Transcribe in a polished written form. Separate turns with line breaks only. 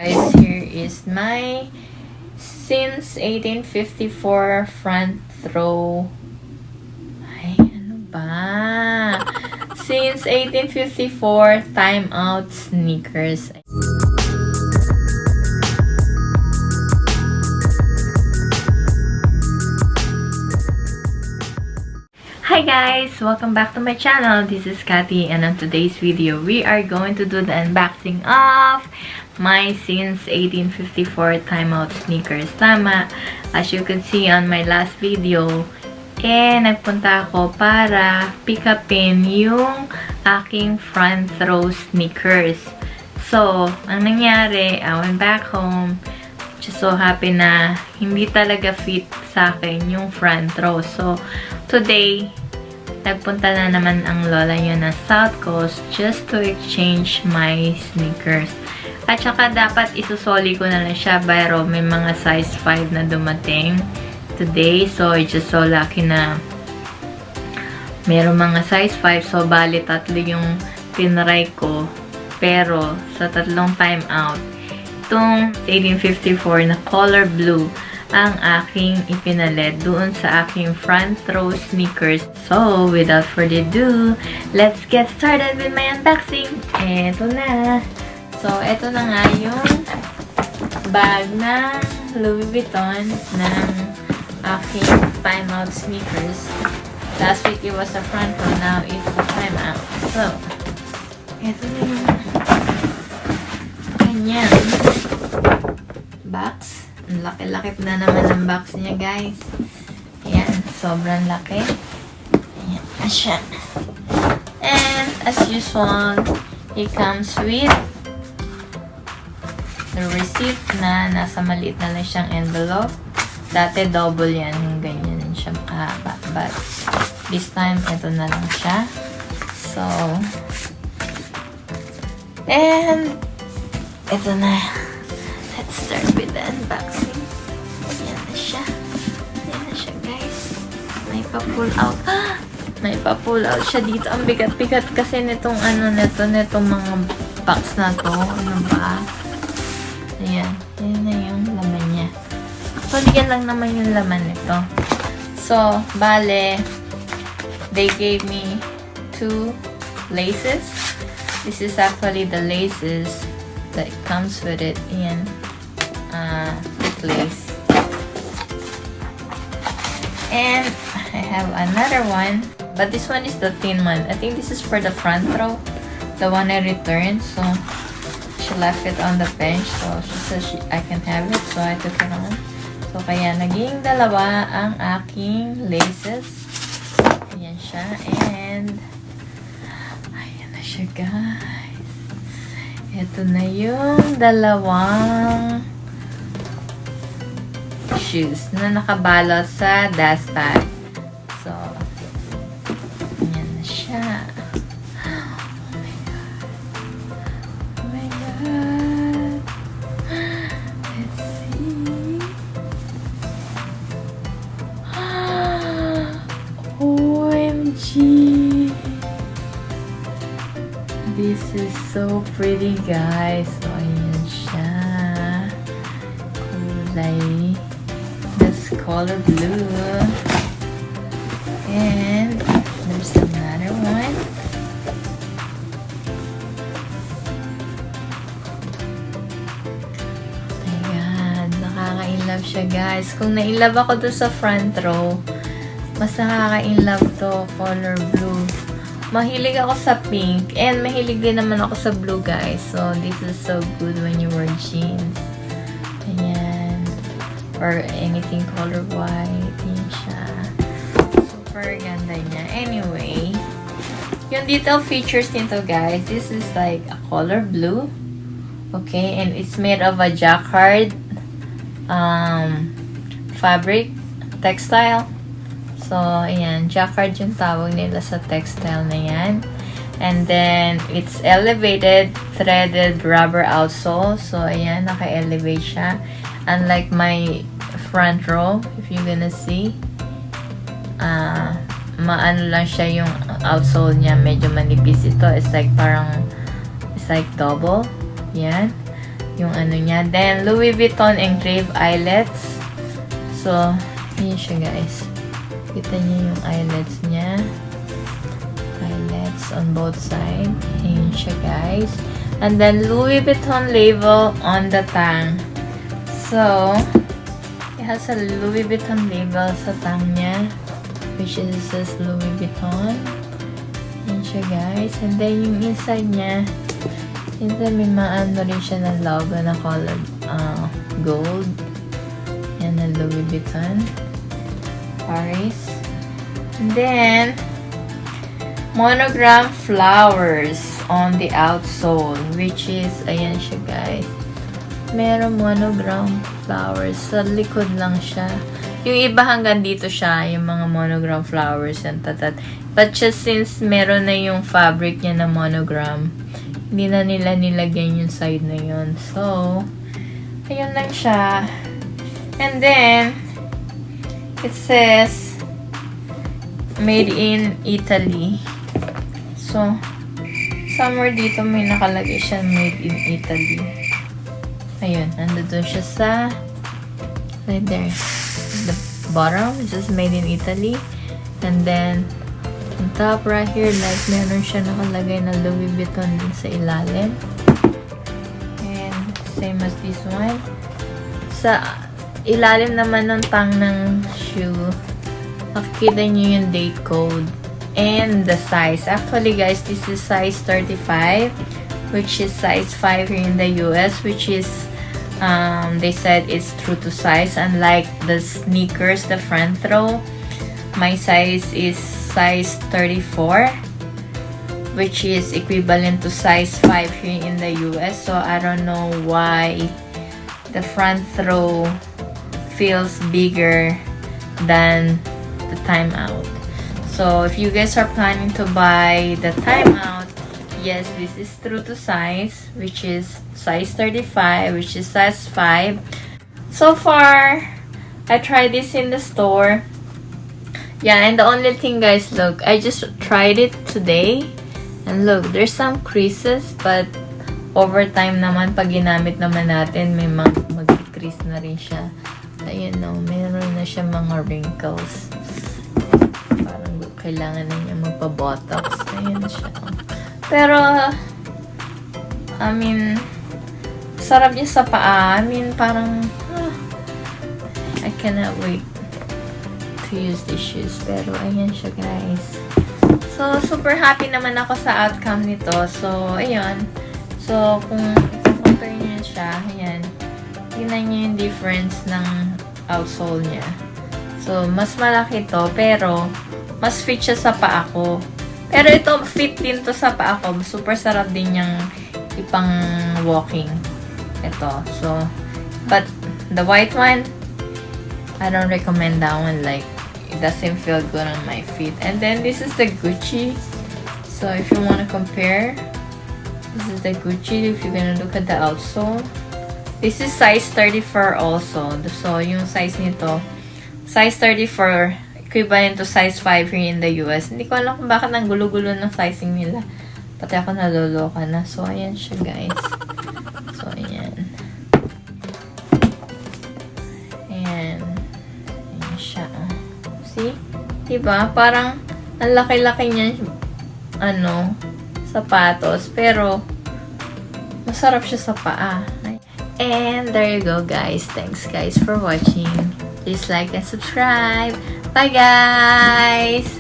Guys, here is my since 1854 front row. Ay, ano ba? Since 1854 time out sneakers. Hi guys! Welcome back to my channel. This is Cathie, and on today's video, we are going to do the unboxing of my since 1854 timeout sneakers. Tama, as you can see on my last video, nagpunta ako para pick upin yung aking front row sneakers. So, ang nangyari, I went back home. Just so happy na hindi talaga fit sa akin yung front row. So, today, nagpunta na naman ang lola niya na South Coast just to exchange my sneakers. At saka dapat isusoli ko na lang siya, pero may mga size 5 na dumating today. So, I just so lucky na mayroong mga size 5. So, bali tatlo yung tinry ko. Pero, sa tatlong time out, itong 1854 na color blue ang aking ipinalit doon sa aking front row sneakers. So, without further ado, let's get started with my unboxing. Eto na. So, eto na nga yung bag ng Louis Vuitton ng aking timeout sneakers. Last week, it was a front row. Now, it's a timeout. So, eto na yung kanyang box. Ang laki-laki na naman ang box niya, guys. Ayan, sobrang laki. Ayan na siya. And, as usual, it comes with the receipt na nasa maliit na lang siyang envelope. Dati double yan, yung ganyan siya makahaba. But, this time, ito na lang siya. So, and, ito na. Let's start with the unboxing. Ayan na siya. Ayan na siya, guys. May pa-pull out. May pa-pull out siya dito. Ang bigat-bigat kasi nitong nitong mga box na to. Ano ba? Ayan. Ayan na yung laman niya. Actually, yan lang naman yung laman nito. So, bale, they gave me 2 laces. This is actually the laces that comes with it. Ayan. Lace. And I have another one, but this one is the thin one. I think this is for the front row, the one I returned. So she left it on the bench, so she said I can have it, so I took it on. So kaya naging dalawa ang aking laces. Ayan siya, and ayan na siya, guys. Ito na yung dalawang shoes na nakabalot sa dust bag. So, ayan na siya. Oh my God. Oh my God. Let's see. OMG. This is so pretty, guys. So, ayan siya. Kulay. This color blue. And there's another one. Oh my God. Nakaka-inlove siya, guys. Kung na-inlove ako doon sa front row, mas nakaka-inlove to. Color blue. Mahilig ako sa pink. And mahilig din naman ako sa blue, guys. So, this is so good when you wear jeans. Ayan. Or anything color white. Ayan siya. Super ganda niya. Anyway, yung detail features nito, guys. This is like a color blue. Okay. And it's made of a jacquard fabric textile. So, ayan, jacquard yung tawag nila sa textile na yan. And then, it's elevated, threaded rubber outsole. So, ayan, naka-elevate siya. Unlike my front row, if you're gonna see, maano lang siya yung outsole niya. Medyo manipis ito. It's like double. Yan. yung ano niya. Then, Louis Vuitton engraved eyelets. So, yun siya guys. Kita niyo yung eyelets niya. Eyelets on both sides. Yun siya guys. And then, Louis Vuitton label on the tang. So, it has a Louis Vuitton label sa tang niya. Which is says Louis Vuitton. Yun siya guys. And then, yung inside niya, may maano rin siya na logo na colored gold. Yan na Louis Vuitton. Paris. And then, monogram flowers on the outsole. Which is, ayan siya guys. Meron monogram flowers. Sa likod lang siya. Yung iba hanggang dito siya. Yung mga monogram flowers and tatat. But just since meron na yung fabric niya na monogram, hindi na nila nilagyan yung side na yun. So, ayun lang siya. And then, it says, made in Italy. So, somewhere dito may nakalagay siya, made in Italy. Ayun, nandun siya sa, right there. The bottom, it says made in Italy. And then, on top right here, like meron siya nakalagay na Louis Vuitton din sa ilalim. And same as this one. Sa ilalim naman ng tang ng shoe, makikita nyo yung date code and the size. Actually guys, this is size 35, which is size 5 here in the US, which is they said it's true to size. Unlike the sneakers, the front row, my size is size 34, which is equivalent to size 5 here in the US. So I don't know why the front row feels bigger than the timeout. So if you guys are planning to buy the timeout, yes, this is true to size, which is size 35, which is size 5. So far, I tried this in the store. Yeah, and the only thing guys, look, I just tried it today. And look, there's some creases, but over time naman, pag ginamit naman natin, may mag-crease na rin siya. Ayun no, meron na siya mga wrinkles. Parang kailangan na niya magpa-botox. Ayun siya. Pero, I mean, sarap niya sa paa. I mean, parang, I cannot wait to use these shoes. Pero, ayan siya guys. So, super happy naman ako sa outcome nito. So, ayun. So, kung i-compare niyo siya, ayan. Tingnan niyo yung difference ng outsole niya. So, mas malaki to, pero mas fit siya sa paa ko. Pero ito, fit din to sa paa ko. Super sarap din yung ipang walking. Ito. So, but the white one, I don't recommend that one. Like, it doesn't feel good on my feet. And then, this is the Gucci. So, if you want to compare, this is the Gucci. If you're gonna look at the outsole, this is size 34 also. So, yung size nito, size 34, equivalent to size 5 here in the US. Hindi ko alam kung bakit ang gulo-gulo ng sizing nila. Pati ako naloloka na. So, ayan siya guys. So, ayan. Ayan. Ayan siya. See? Diba? Parang, ang laki-laki niya, sapatos. Pero, masarap siya sa paa. And there you go guys. Thanks guys for watching. Please like and subscribe. Bye guys!